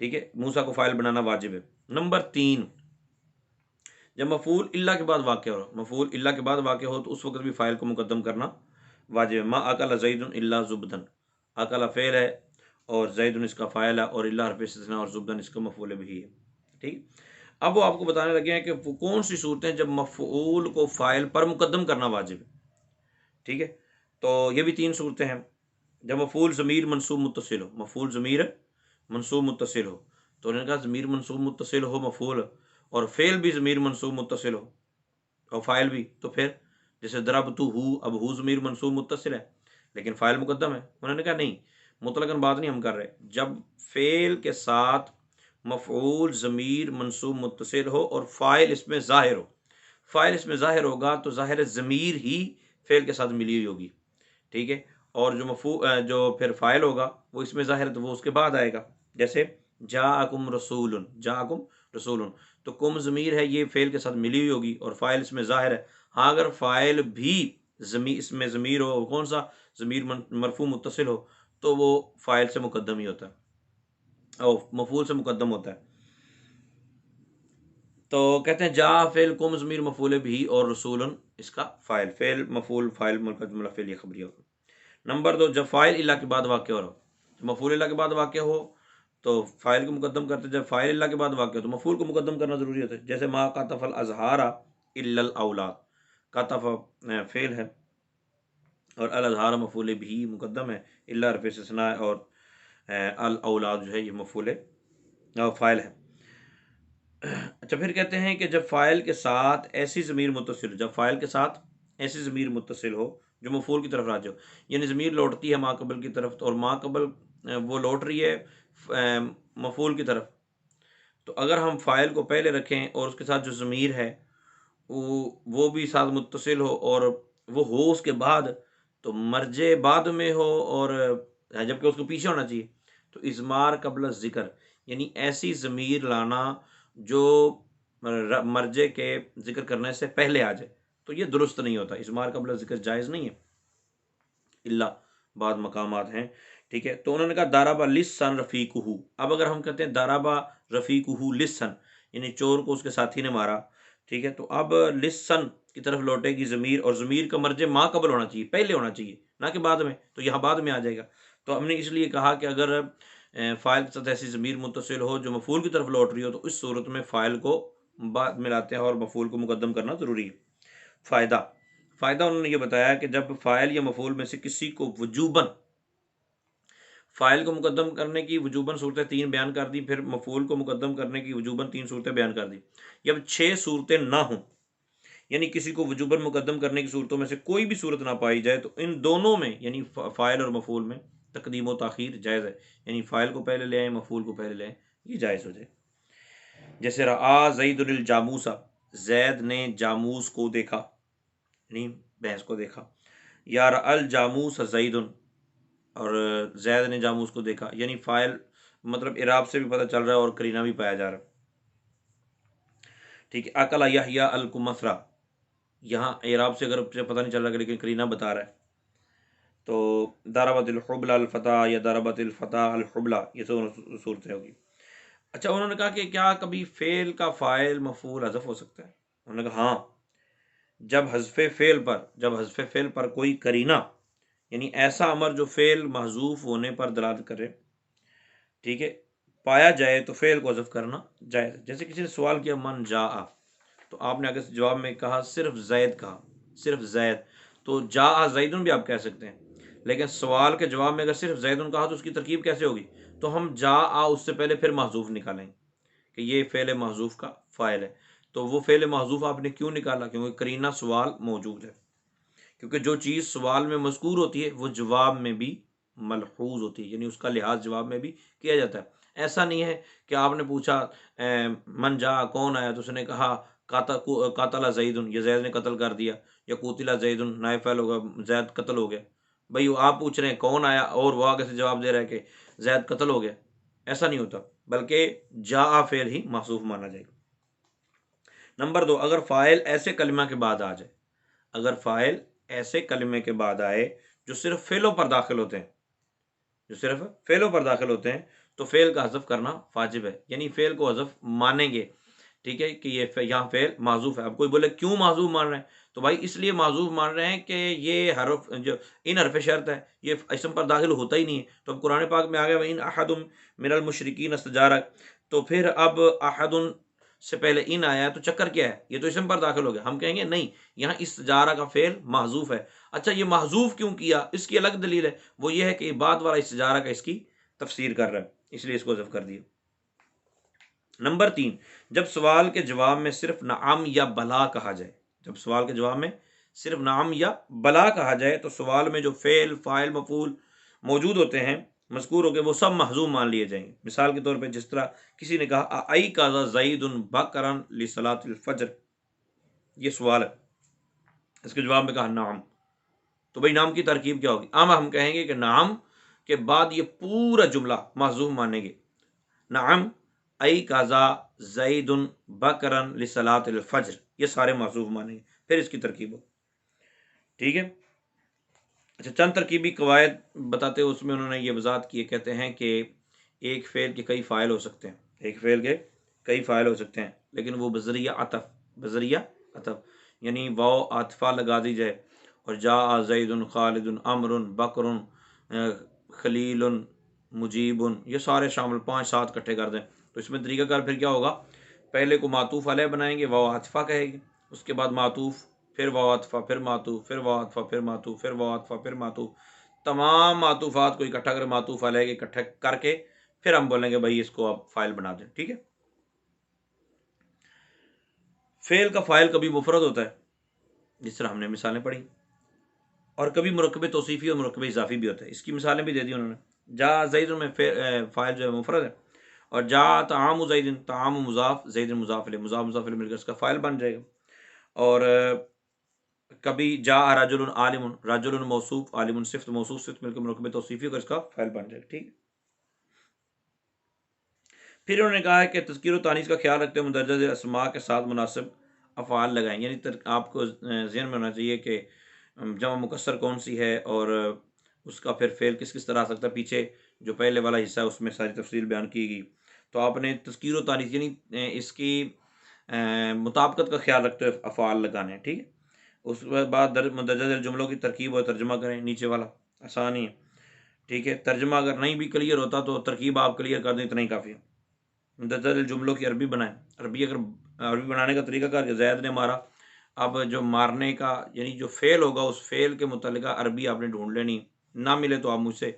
ٹھیک ہے، موسیٰ کو فاعل بنانا واجب ہے۔ نمبر 3، جب مفعول الا کے بعد واقع ہو، مفعول الا کے بعد واقع ہو تو اس وقت بھی فاعل کو مقدم کرنا واجب ہے۔ ما اکل زید الا زبدن، اکل فعل ہے اور زید اس کا فاعل ہے، اور الا حرف استثناء اور زبدن اس کا مفعول بھی ہے۔ ٹھیک، اب وہ آپ کو بتانے لگے ہیں کہ وہ کون سی صورتیں جب مفعول کو فاعل پر مقدم کرنا واجب ہے۔ ٹھیک ہے، تو یہ بھی 3 صورتیں ہیں۔ جب مفعول ضمیر منصوب متصل ہو، مفعول ضمیر منصوب متصل ہو، تو انہوں نے کہا ضمیر منصوب متصل ہو مفعول، اور فعل بھی ضمیر منصوب متصل ہو اور فاعل بھی، تو پھر جیسے ضربت ہو، اب ہو ضمیر منصوب متصل ہے لیکن فاعل مقدم ہے۔ انہوں نے کہا نہیں، مطلقاً بات نہیں ہم کر رہے، جب فعل کے ساتھ مفعول ضمیر منصوب متصل ہو اور فاعل اس میں ظاہر ہو، فاعل اس میں ظاہر ہوگا تو ظاہر ضمیر ہی فعل کے ساتھ ملی ہوئی ہوگی۔ ٹھیک ہے، اور جو پھر فاعل ہوگا وہ اس میں ظاہر ہے تو وہ اس کے بعد آئے گا، جیسے جاءکم رسول، جاءکم رسول، تو کم ضمیر ہے یہ فعل کے ساتھ ملی ہوئی ہوگی اور فاعل اس میں ظاہر ہے۔ ہاں اگر فاعل بھی اس میں ضمیر ہو، کون سا ضمیر مرفوع متصل ہو، تو وہ فاعل سے مقدم ہی ہوتا ہے اور مفعول سے مقدم ہوتا ہے۔ تو کہتے ہیں جا فعل کم ضمیر مفعول بھی اور رسول اس کا فاعل، فعل مفعول فاعل ملکہ جملہ فعلیہ خبریہ ہوگا۔ نمبر 2، جب فاعل الا کے بعد واقع ہو رہا ہو، مفعول الا کے بعد واقع ہو تو فاعل کو مقدم کرتے، جب فاعل الا کے بعد واقع ہو تو مفعول کو مقدم کرنا ضروری ہوتا ہے، جیسے ما قطف الازہار الا الاولاد، قطف فعل ہے اور الازہار مفعول بھی مقدم ہے، الا حرف استثناء اور الاولاد جو ہے یہ مفعول فاعل ہے۔ اچھا، پھر کہتے ہیں کہ جب فاعل کے ساتھ ایسی ضمیر متصل ہو، جب فاعل کے ساتھ ایسی ضمیر متصل ہو جو مفعول کی طرف راجع ہو، یعنی ضمیر لوٹتی ہے ما قبل کی طرف اور ما قبل وہ لوٹ رہی ہے مفعول کی طرف، تو اگر ہم فاعل کو پہلے رکھیں اور اس کے ساتھ جو ضمیر ہے وہ بھی ساتھ متصل ہو اور وہ ہو اس کے بعد، تو مرجع بعد میں ہو اور جبکہ اس کو پیچھے ہونا چاہیے، تو اضمار قبل ذکر، یعنی ایسی ضمیر لانا جو مرجع کے ذکر کرنے سے پہلے آ جائے، تو یہ درست نہیں ہوتا، اضمار قبل ذکر جائز نہیں ہے، الا بعض مقامات ہیں۔ ٹھیک ہے، تو انہوں نے کہا دارابا لسن رفیقہ، اب اگر ہم کہتے ہیں دارابا رفیقہ لسن، یعنی چور کو اس کے ساتھی نے مارا، ٹھیک ہے، تو اب لسن کی طرف لوٹے گی ضمیر، اور ضمیر کا مرجع ما قبل ہونا چاہیے، پہلے ہونا چاہیے نہ کہ بعد میں، تو یہاں بعد میں آ جائے گا۔ تو ہم نے اس لیے کہا کہ اگر فاعل کے ساتھ ایسی ضمیر متصل ہو جو مفعول کی طرف لوٹ رہی ہو تو اس صورت میں فاعل کو بعد میں لاتے ہیں اور مفعول کو مقدم کرنا ضروری ہے۔ فائدہ، انہوں نے یہ بتایا کہ جب فاعل یا مفعول میں سے کسی کو وجوباً، فاعل کو مقدم کرنے کی وجوباً صورتیں 3 بیان کر دی، پھر مفعول کو مقدم کرنے کی وجوباً 3 صورتیں بیان کر دی، جب 6 صورتیں نہ ہوں، یعنی کسی کو وجوباً مقدم کرنے کی صورتوں میں سے کوئی بھی صورت نہ پائی جائے، تو ان دونوں میں یعنی فاعل اور مفعول میں تقدیم و تاخیر جائز ہے، یعنی فاعل کو پہلے لے آئیں مفعول کو پہلے لے آئیں، یہ جائز ہو جائے۔ جیسے رآ زید الجاموس، زید نے جاموس کو دیکھا، یعنی بھینس کو دیکھا، یا رأى الجاموس زید، اور زید نے جاموس کو دیکھا، یعنی فاعل مطلب اعراب سے بھی پتہ چل رہا ہے اور قرینہ بھی پایا جا رہا ہے۔ ٹھیک ہے، اکل یحییٰ الکمثرى، یہاں اعراب سے اگر پتہ نہیں چل رہا لیکن قرینہ بتا رہا ہے، تو ضربت الحبلى الفتى یا ضربت الفتى الحبلى، یہ سب صورتیں ہوگی۔ اچھا، انہوں نے کہا کہ کیا کبھی فعل کا فاعل مفعول حذف ہو سکتا ہے؟ انہوں نے کہا ہاں، جب حذف فعل پر کوئی قرینہ، یعنی ایسا امر جو فعل محذوف ہونے پر دلالت کرے، ٹھیک ہے، پایا جائے تو فعل کو حذف کرنا جائز ہے۔ جیسے کسی نے سوال کیا من جاء، تو آپ نے آگے سے جواب میں کہا صرف زید، کہا صرف زید، تو جاء زیدن بھی آپ کہہ سکتے ہیں، لیکن سوال کے جواب میں اگر صرف زیدن کہا تو اس کی ترکیب کیسے ہوگی؟ تو ہم جاء اس سے پہلے پھر محذوف نکالیں کہ یہ فعل محذوف کا فاعل ہے، تو وہ فعل محذوف آپ نے کیوں نکالا؟ کیونکہ قرینہ سوال موجود ہے، کیونکہ جو چیز سوال میں مذکور ہوتی ہے وہ جواب میں بھی ملحوظ ہوتی ہے، یعنی اس کا لحاظ جواب میں بھی کیا جاتا ہے۔ ایسا نہیں ہے کہ آپ نے پوچھا من جا، کون آیا، تو اس نے کہا قاتل زید، یہ زید نے قتل کر دیا، یا قتل زید نائب فعل ہوگا، زید قتل ہو گیا۔ بھئی آپ پوچھ رہے ہیں کون آیا اور وہ آگے سے جواب دے رہا ہے کہ زید قتل ہو گیا، ایسا نہیں ہوتا، بلکہ جاء فعل ہی محذوف مانا جائے گا۔ نمبر 2، اگر فاعل ایسے کلمہ کے بعد آ جائے، اگر فاعل ایسے کلمے کے بعد آئے جو صرف فعلوں پر داخل ہوتے ہیں، تو فعل کا حذف کرنا واجب ہے، یعنی فعل کو حذف مانیں گے، ٹھیک ہے، کہ یہ یہاں فعل معذوف ہے۔ اب کوئی بولے کیوں معذوف مان رہے ہیں، تو بھائی اس لیے معذوف مان رہے ہیں کہ یہ حرف جو ان حرف شرط ہے یہ اسم پر داخل ہوتا ہی نہیں ہے۔ تو اب قرآن پاک میں آ گیا وَإِنْ أَحَدٌ مِّنَ الْمُشْرِكِينَ اسْتَجَارَكَ، تو پھر اب احد سے پہلے ان آیا ہے تو چکر کیا ہے، یہ تو اسم پر داخل ہو گیا۔ ہم کہیں گے نہیں، یہاں استجارہ کا فعل محذوف ہے۔ اچھا یہ محذوف کیوں کیا، اس کی الگ دلیل ہے، وہ یہ ہے کہ یہ بعد والا استجارہ کا اس کی تفسیر کر رہا ہے، اس لیے اس کو حذف کر دیا۔ نمبر 3، جب سوال کے جواب میں صرف نعم یا بلا کہا جائے، جب سوال کے جواب میں صرف نعم یا بلا کہا جائے تو سوال میں جو فعل، فاعل، مفعول موجود ہوتے ہیں مذکور ہو کے وہ سب محذوف مان لیے جائیں گے۔ مثال کے طور پہ جس طرح کسی نے کہا ائی قاضا زید بکرا لصلاۃ الفجر، یہ سوال ہے، اس کے جواب میں کہا نعم، تو بھائی نام کی ترکیب کیا ہوگی؟ ہم کہیں گے کہ نعم کے بعد یہ پورا جملہ محذوف مانیں گے، نعم ای قضا زید بکرا لصلاۃ الفجر، یہ سارے محذوف مانیں گے، پھر اس کی ترکیب ہو، ٹھیک ہے۔ اچھا چند ترکیبی قواعد بتاتے ہیں، اس میں انہوں نے یہ وضاحت کی ہے، کہتے ہیں کہ ایک فعل کے کئی فاعل ہو سکتے ہیں، ایک فعل کے کئی فاعل ہو سکتے ہیں، لیکن وہ بذریعہ عطف، بذریعہ عطف یعنی واو عاطفہ لگا دی جائے، اور جاء زید خالد عمر بکر خلیل مجیب، یہ سارے شامل 5-7 کٹھے کر دیں، تو اس میں طریقہ کار پھر کیا ہوگا، پہلے کو معطوف علیہ بنائیں گے، واو عاطفہ کہے گی، اس کے بعد معطوف، پھر واو عاطفہ، پھر معطوف، پھر واو عاطفہ، پھر معطوف، پھر واو عاطفہ، پھر معطوف، تمام معطوفات کو اکٹھا کر معطوف علیہ کے اکٹھا کر کے پھر ہم بولیں گے بھائی اس کو آپ فائل بنا دیں، ٹھیک ہے۔ فعل کا فائل کبھی مفرد ہوتا ہے جس طرح ہم نے مثالیں پڑھی، اور کبھی مرکب توصیفی اور مرکب اضافی بھی ہوتا ہے، اس کی مثالیں بھی دے دی انہوں نے۔ جا زید میں فائل جو ہے مفرد ہے، اور جا طعام زید، طعام مضاف، زید مضاف الیہ، مضاف مضاف الیہ مل کر اس کا فائل بن جائے گا۔ اور کبھی جا رجل عالم، رجل موصوف، عالم صفت، موصوف صفت مل کر مرکب توصیفی اور اس کا فائل بن جائے گا، ٹھیک ہے۔ پھر انہوں نے کہا ہے کہ تذکیر و تانیث کا خیال رکھتے ہوئے مندرجہ ذیل اسماء کے ساتھ مناسب افعال لگائیں، یعنی آپ کو ذہن میں ہونا چاہیے کہ جمع مکسر کون سی ہے اور اس کا پھر فعل کس کس طرح آ سکتا ہے، پیچھے جو پہلے والا حصہ ہے اس میں ساری تفصیل بیان کی گئی، تو آپ نے تذکیر و تانیث یعنی اس کی مطابقت کا خیال رکھتے ہوئے افعال لگانے ہیں، ٹھیک ہے۔ اس کے بعد مندرجہ ذیل جملوں کی ترکیب اور ترجمہ کریں، نیچے والا آسان ہی ہے، ٹھیک ہے۔ ترجمہ اگر نہیں بھی کلیئر ہوتا تو ترکیب آپ کلیئر کر دیں، اتنا ہی کافی ہے۔ مندرجہ ذیل جملوں کی عربی بنائیں، عربی بنانے کا طریقہ کار کہ زید نے مارا، اب جو مارنے کا یعنی جو فعل ہوگا اس فعل کے متعلقہ عربی آپ نے ڈھونڈ لینی، نہ ملے تو آپ مجھ سے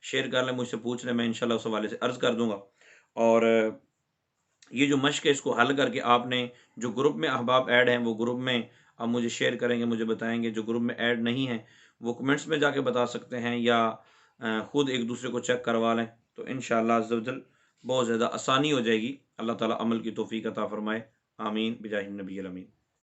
شیئر کر لیں، مجھ سے پوچھ لیں، میں انشاءاللہ اس حوالے سے عرض کر دوں گا۔ اور یہ جو مشق ہے اس کو حل کر کے آپ نے جو گروپ میں احباب ایڈ ہیں وہ گروپ میں آپ مجھے شیئر کریں گے، مجھے بتائیں گے، جو گروپ میں ایڈ نہیں ہیں وہ کمنٹس میں جا کے بتا سکتے ہیں، یا خود ایک دوسرے کو چیک کروا لیں، تو انشاءاللہ عز و جل بہت زیادہ آسانی ہو جائے گی۔ اللہ تعالیٰ عمل کی توفیق عطا فرمائے، آمین بجاہ النبی الامین۔